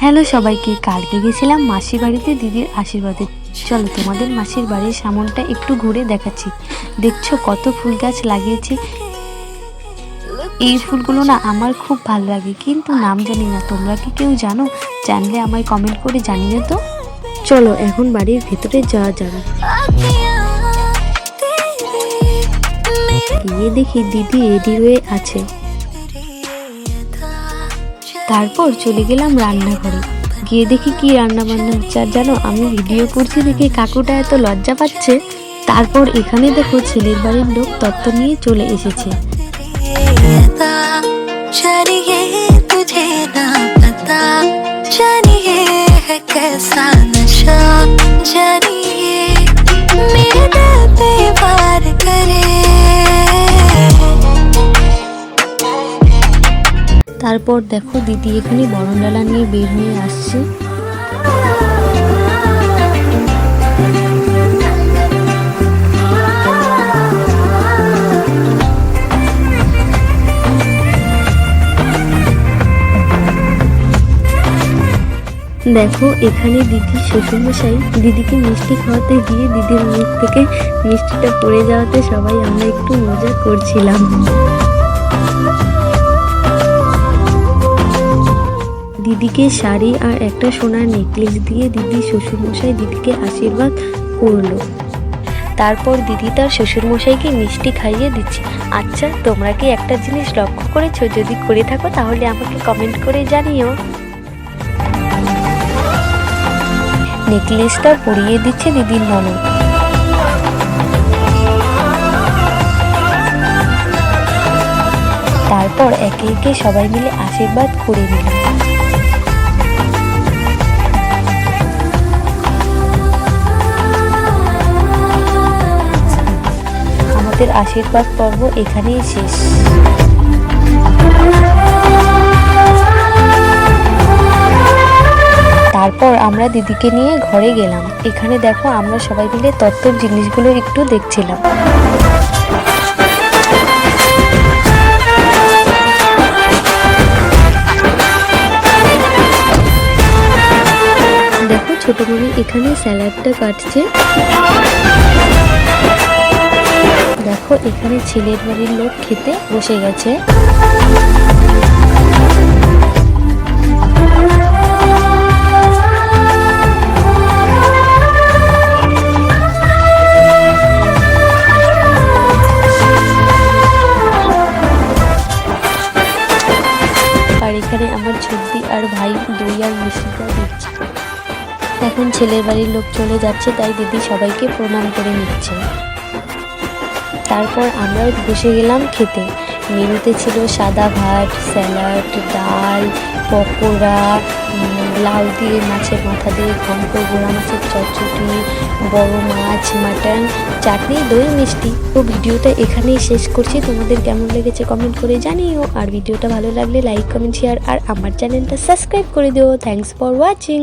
Hello সবাইকে, কালকে গেছিলাম মাসির বাড়িতে দিদির আশীর্বাদে। চলো তোমাদের মাসির বাড়ির সামনটা একটু ঘুরে দেখাচ্ছি। দেখছো কত ফুল গাছ লাগিয়েছে। এই ফুলগুলো না আমার খুব ভালো লাগে, কিন্তু নাম জানি না। তোমরা কি কেউ জানো? জানলে আমায় কমেন্ট করে জানিয়ে তো। চলো এখন বাড়ির ভেতরে যাওয়া যাবে। গিয়ে দেখি দিদি রেডি হয়ে আছে। তারপর চলে গেলাম রান্নাঘরে। গিয়ে দেখি কি রান্না বান্না হচ্ছে। আর জানো, আমি ভিডিও করছি দেখে কাকুটা এত লজ্জা পাচ্ছে। তারপর এখানে দেখো ছেলের বাড়ির লোক তত্ত্ব নিয়ে চলে এসেছে। তারপর দেখো দিদি এখানে বরণডালা নিয়ে বের হয়ে আসছে। দেখো এখানে দিদির শ্বশুরমশাই দিদিকে মিষ্টি খাওয়াতে গিয়ে দিদির মুখ থেকে মিষ্টিটা পড়ে যাওয়াতে সবাই আমরা একটু মজা করছিলাম। দিদিকে শাড়ি আর একটা সোনার নেকলেস দিয়ে দিদির শ্বশুরমশাই দিদিকে আশীর্বাদ করলো। তারপর দিদি তার শ্বশুরমশাইকে মিষ্টি খাইয়ে দিচ্ছে। আচ্ছা, তোমরা কি একটা জিনিস লক্ষ্য করেছো? যদি করে থাকো তাহলে আমাকে কমেন্ট করে জানিও। নেকলেসটা পরিয়ে দিচ্ছে দিদির ননদ। তারপর একে একে সবাই মিলে আশীর্বাদ করে নিল। আমাদের আশীর্বাদ পর্ব এখানেই শেষ। তারপর আমরা দিদিকে নিয়ে ঘরে গেলাম। এখানে দেখো আমরা সবাই মিলে তত্ত্বর জিনিসগুলো একটু দেখছিলাম। দেখো ছোট মনি এখানে স্যালাডটা কাটছে। দেখো এখানে ছেলের বাড়ির লোক খেতে বসে গেছে। আর এখানে আমার ছোটদি আর ভাই দই আর মিষ্টিটা দিচ্ছে। এখন ছেলের বাড়ির লোক চলে যাচ্ছে, তাই দিদি সবাইকে প্রণাম করে নিচ্ছে। তারপর আমরাও বসে গেলাম খেতে। মেনুতে ছিল সাদা ভাত, স্যালাড, ডাল, পকোড়া, লাউ দিয়ে মাছের মাথা দিয়ে ঘন্ট, গোড়া মাছের চচ্চড়ি, বড় মাছ, মাটন, চাটনি, দই, মিষ্টি। তো ভিডিওটা এখানেই শেষ করছি। তোমাদের কেমন লেগেছে কমেন্ট করে জানিও। আর ভিডিওটা ভালো লাগলে লাইক, কমেন্ট, শেয়ার আর আমার চ্যানেলটা সাবস্ক্রাইব করে দিও। Thanks for watching.